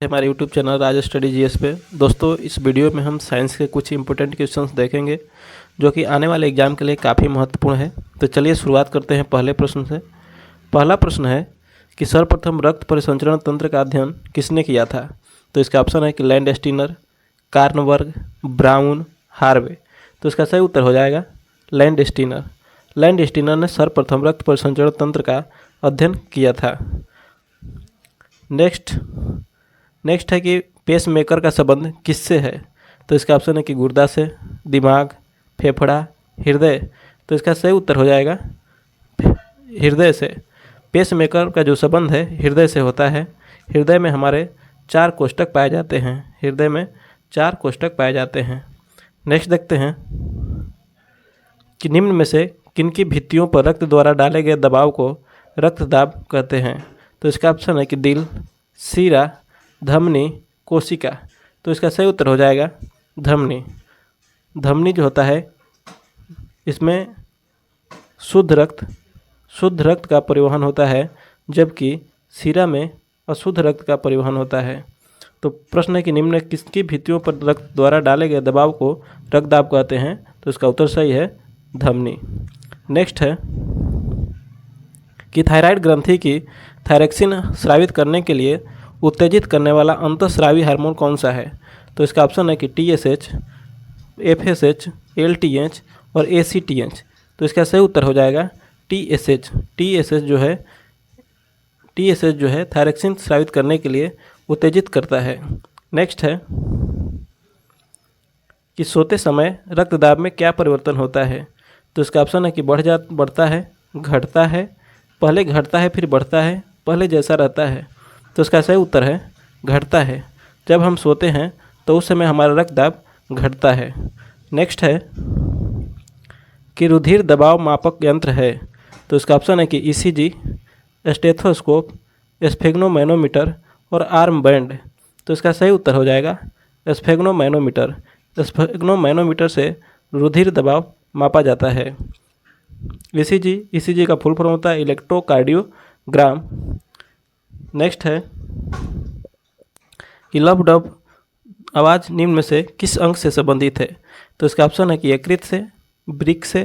हमारे YouTube channel राज study GS पे। दोस्तों, इस वीडियो में हम साइंस के कुछ इंपॉर्टेंट क्वेश्चंस देखेंगे जो कि आने वाले एग्जाम के लिए काफ़ी महत्वपूर्ण है। तो चलिए शुरुआत करते हैं पहले प्रश्न से। पहला प्रश्न है कि सर्वप्रथम रक्त परिसंचरण तंत्र का अध्ययन किसने किया था? तो इसका ऑप्शन है कि लैंडस्टीनर, कार्नबर्ग, ब्राउन, हार्वे। तो इसका सही उत्तर हो जाएगा लैंडस्टीनर। लैंडस्टीनर ने सर्वप्रथम रक्त परिसंचरण तंत्र का अध्ययन किया था। नेक्स्ट है कि पेस मेकर का संबंध किससे है? तो इसका ऑप्शन है कि गुर्दा से, दिमाग, फेफड़ा, हृदय। तो इसका सही उत्तर हो जाएगा हृदय से। पेस मेकर का जो संबंध है हृदय से होता है। हृदय में हमारे 4 कोष्ठक पाए जाते हैं। हृदय में 4 कोष्ठक पाए जाते हैं। नेक्स्ट देखते हैं कि निम्न में से किनकी भित्तियों पर रक्त द्वारा डाले गए दबाव को रक्तदाब कहते हैं? तो इसका ऑप्शन है कि दिल, सीरा, धमनी, कोशिका। तो इसका सही उत्तर हो जाएगा धमनी। धमनी जो होता है इसमें शुद्ध रक्त का परिवहन होता है, जबकि सीरा में अशुद्ध रक्त का परिवहन होता है। तो प्रश्न है कि निम्न में किसकी भित्तियों पर रक्त द्वारा डाले गए दबाव को रक्तदाब कहते हैं? तो इसका उत्तर सही है धमनी। नेक्स्ट है कि थायराइड ग्रंथि की थायरक्सिन स्रावित करने के लिए उत्तेजित करने वाला अंतःस्रावी हार्मोन कौन सा है? तो इसका ऑप्शन है कि TSH, FSH, LTH और ACTH। तो इसका सही उत्तर हो जाएगा TSH। TSH जो है थायरक्सिन स्रावित करने के लिए उत्तेजित करता है। नेक्स्ट है कि सोते समय रक्तदाब में क्या परिवर्तन होता है? तो इसका ऑप्शन है कि बढ़ता है, घटता है, पहले घटता है फिर बढ़ता है, पहले जैसा रहता है। तो इसका सही उत्तर है घटता है। जब हम सोते हैं तो उस समय हमारा रक्तदाब घटता है। नेक्स्ट है कि रुधिर दबाव मापक यंत्र है। तो इसका ऑप्शन है कि ECG, स्टेथोस्कोप, स्फेग्नोमैनोमीटर और आर्म बैंड। तो इसका सही उत्तर हो जाएगा स्फेग्नोमैनोमीटर। स्फेग्नोमैनोमीटर से रुधिर दबाव मापा जाता है। ECG का फुल फॉर्म होता है इलेक्ट्रोकार्डियोग्राम। नेक्स्ट है कि लब डब आवाज़ निम्न में से किस अंग से संबंधित है? तो इसका ऑप्शन है कि यकृत से, वृक्क से,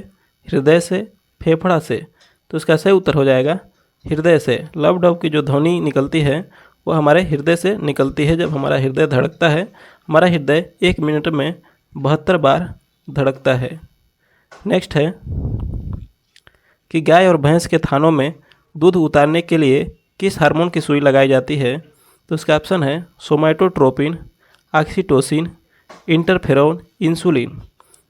हृदय से, फेफड़ा से। तो इसका सही उत्तर हो जाएगा हृदय से। लब डब की जो ध्वनि निकलती है वो हमारे हृदय से निकलती है। जब हमारा हृदय धड़कता है, हमारा हृदय 1 मिनट में 72 बार धड़कता है। नेक्स्ट है कि गाय और भैंस के थानों में दूध उतारने के लिए किस हार्मोन की सुई लगाई जाती है? तो इसका ऑप्शन है सोमाटोट्रोपिन, ऑक्सीटोसिन, इंटरफेरोन, इंसुलिन।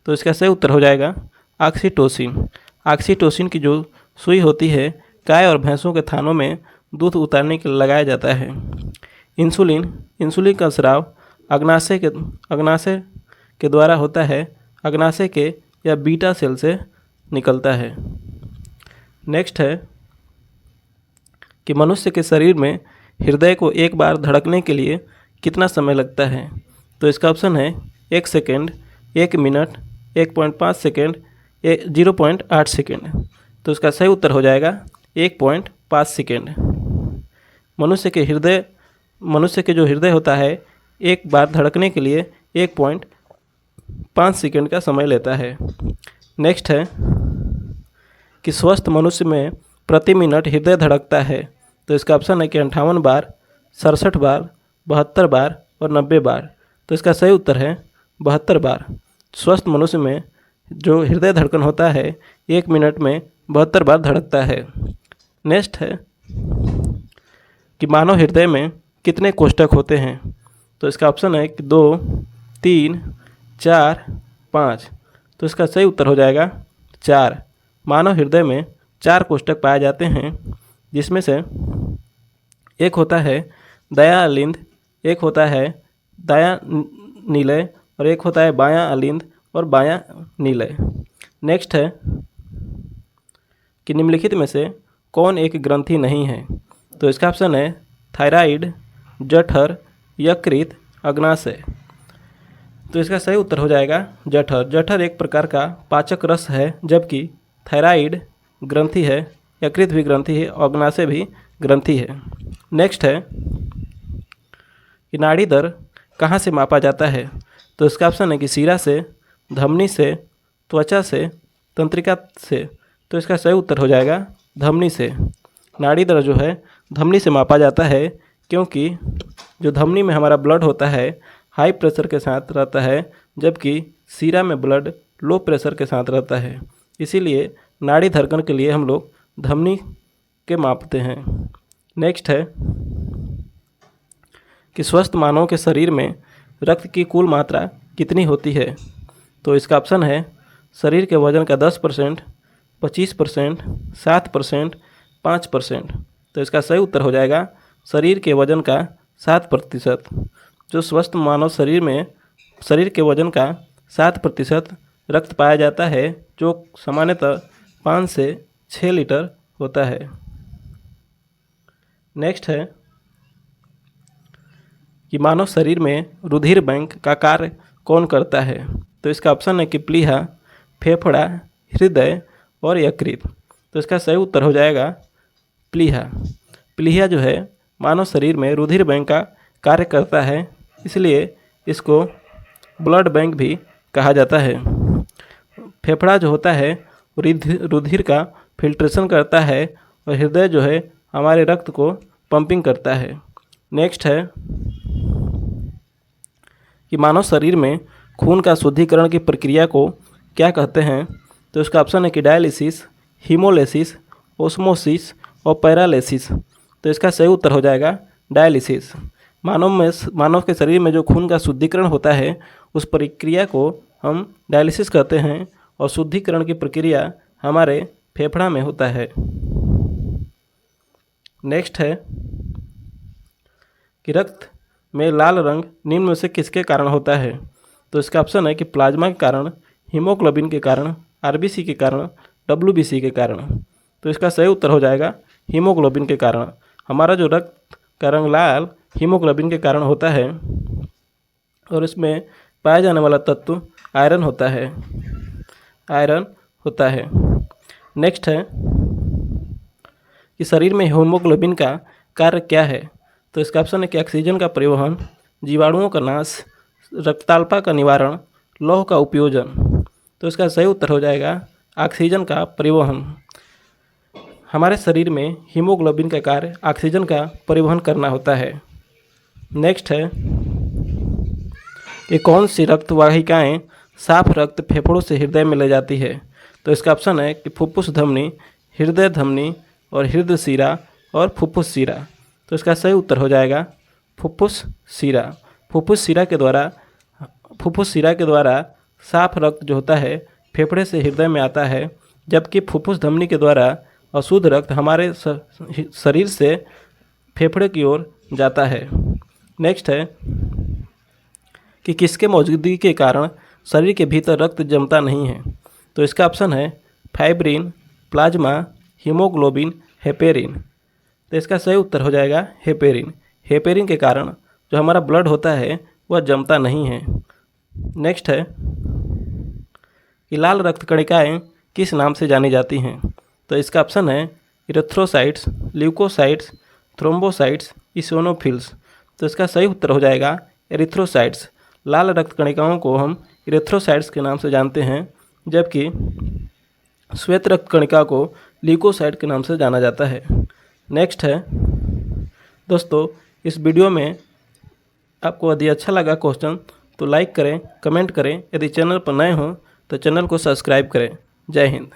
तो इसका सही उत्तर हो जाएगा ऑक्सीटोसिन। ऑक्सीटोसिन की जो सुई होती है गाय और भैंसों के थानों में दूध उतारने के लिए लगाया जाता है। इंसुलिन का स्राव अग्नाशय के द्वारा होता है। अग्नाशय के या बीटा सेल से निकलता है। नेक्स्ट है कि मनुष्य के शरीर में हृदय को एक बार धड़कने के लिए कितना समय लगता है? तो इसका ऑप्शन है 1 सेकेंड, 1 मिनट, 1.5 सेकेंड, 0.8 सेकेंड। तो इसका सही उत्तर हो जाएगा 1.5 सेकेंड। मनुष्य के जो हृदय होता है एक बार धड़कने के लिए 1.5 सेकेंड का समय लेता है। नेक्स्ट है कि स्वस्थ मनुष्य में प्रति मिनट हृदय धड़कता है। तो इसका ऑप्शन है कि 58 बार, 67 बार, 72 बार और 90 बार। तो इसका सही उत्तर है 72 बार। स्वस्थ मनुष्य में जो हृदय धड़कन होता है 1 मिनट में 72 बार धड़कता है। नेक्स्ट है कि मानव हृदय में कितने कोष्ठक होते हैं? तो इसका ऑप्शन है कि 2, 3, 4, 5। तो इसका सही उत्तर हो जाएगा 4। मानव हृदय में 4 कोष्ठक पाए जाते हैं, जिसमें से एक होता है दायां अलिंद, एक होता है दायां नीलय और एक होता है बायां अलिंद और बायां नीलय। नेक्स्ट है कि निम्नलिखित में से कौन एक ग्रंथि नहीं है? तो इसका ऑप्शन है थायराइड, जठर, यकृत, अग्नाशय। तो इसका सही उत्तर हो जाएगा जठर। जठर एक प्रकार का पाचक रस है, जबकि थायराइड ग्रंथि है, यकृत भी ग्रंथि है, अग्नाशय भी ग्रंथि है। नेक्स्ट है कि नाड़ी दर कहाँ से मापा जाता है? तो इसका ऑप्शन है कि शिरा से, धमनी से, त्वचा से, तंत्रिका से। तो इसका सही उत्तर हो जाएगा धमनी से। नाड़ी दर जो है धमनी से मापा जाता है, क्योंकि जो धमनी में हमारा ब्लड होता है हाई प्रेशर के साथ रहता है, जबकि शिरा में ब्लड लो प्रेशर के साथ रहता है। इसीलिए नाड़ी धड़कन के लिए हम लोग धमनी के मापते हैं। नेक्स्ट है कि स्वस्थ मानव के शरीर में रक्त की कुल मात्रा कितनी होती है? तो इसका ऑप्शन है शरीर के वजन का 10%, 25%, 7%, 5%। तो इसका सही उत्तर हो जाएगा शरीर के वजन का 7%। जो स्वस्थ मानव शरीर में शरीर के वजन का 7% रक्त पाया जाता है, जो सामान्यतः 5 से 6 लीटर होता है। नेक्स्ट है कि मानव शरीर में रुधिर बैंक का कार्य कौन करता है? तो इसका ऑप्शन है कि प्लीहा, फेफड़ा, हृदय और यकृत। तो इसका सही उत्तर हो जाएगा प्लीहा। प्लीहा जो है मानव शरीर में रुधिर बैंक का कार्य करता है, इसलिए इसको ब्लड बैंक भी कहा जाता है। फेफड़ा जो होता है रुधिर का फिल्ट्रेशन करता है, और हृदय जो है हमारे रक्त को पंपिंग करता है। नेक्स्ट है कि मानव शरीर में खून का शुद्धिकरण की प्रक्रिया को क्या कहते हैं? तो इसका ऑप्शन है कि डायलिसिस, हीमोलिसिस, ओस्मोसिस और पैरालिसिस। तो इसका सही उत्तर हो जाएगा डायलिसिस। मानव के शरीर में जो खून का शुद्धिकरण होता है उस प्रक्रिया को हम डायलिसिस कहते हैं, और शुद्धिकरण की प्रक्रिया हमारे फेफड़ा में होता है। नेक्स्ट है कि रक्त में लाल रंग निम्न में से किसके कारण होता है? तो इसका ऑप्शन है कि प्लाज्मा के कारण, हीमोग्लोबिन के कारण, आरबीसी के कारण, डब्ल्यूबीसी के कारण। तो इसका सही उत्तर हो जाएगा हीमोग्लोबिन के कारण। हमारा जो रक्त का रंग लाल हीमोग्लोबिन के कारण होता है, और इसमें पाया जाने वाला तत्व आयरन होता है। आयरन होता है। नेक्स्ट है कि शरीर में हीमोग्लोबिन का कार्य क्या है? तो इसका ऑप्शन है कि ऑक्सीजन का परिवहन, जीवाणुओं का नाश, रक्ताल्पा का निवारण, लौह का उपयोजन। तो इसका सही उत्तर हो जाएगा ऑक्सीजन का परिवहन। हमारे शरीर में हीमोग्लोबिन का कार्य ऑक्सीजन का परिवहन करना होता है। नेक्स्ट है कि कौन सी रक्त वाहिकाएँ साफ रक्त फेफड़ों से हृदय में ले जाती है? तो इसका ऑप्शन है कि फुफ्फुस धमनी, हृदय धमनी और हृदय शिरा और फुफ्फुस शिरा। तो इसका सही उत्तर हो जाएगा फुफ्फुस शिरा। फुफ्फुस शिरा के द्वारा साफ रक्त जो होता है फेफड़े से हृदय में आता है, जबकि फुफ्फुस धमनी के द्वारा अशुद्ध रक्त हमारे शरीर से फेफड़े की ओर जाता है। नेक्स्ट है कि किसके मौजूदगी के कारण शरीर के भीतर रक्त जमता नहीं है? तो इसका ऑप्शन है फाइब्रिन, प्लाज्मा, हीमोग्लोबिन, हेपेरिन। तो इसका सही उत्तर हो जाएगा हेपेरिन। हेपेरिन के कारण जो हमारा ब्लड होता है वह जमता नहीं है। नेक्स्ट है कि लाल रक्त कणिकाएँ किस नाम से जानी जाती हैं? तो इसका ऑप्शन है इरेथ्रोसाइट्स, ल्यूकोसाइट्स, थ्रोम्बोसाइट्स, इसिनोफिल्स। तो इसका सही उत्तर हो जाएगा एरिथ्रोसाइट्स। लाल रक्त कणिकाओं को हम इरेथ्रोसाइट्स के नाम से जानते हैं, जबकि श्वेत रक्त कणिका को ल्यूकोसाइट के नाम से जाना जाता है। नेक्स्ट है दोस्तों, इस वीडियो में आपको यदि अच्छा लगा क्वेश्चन तो लाइक करें, कमेंट करें। यदि चैनल पर नए हों तो चैनल को सब्सक्राइब करें। जय हिंद।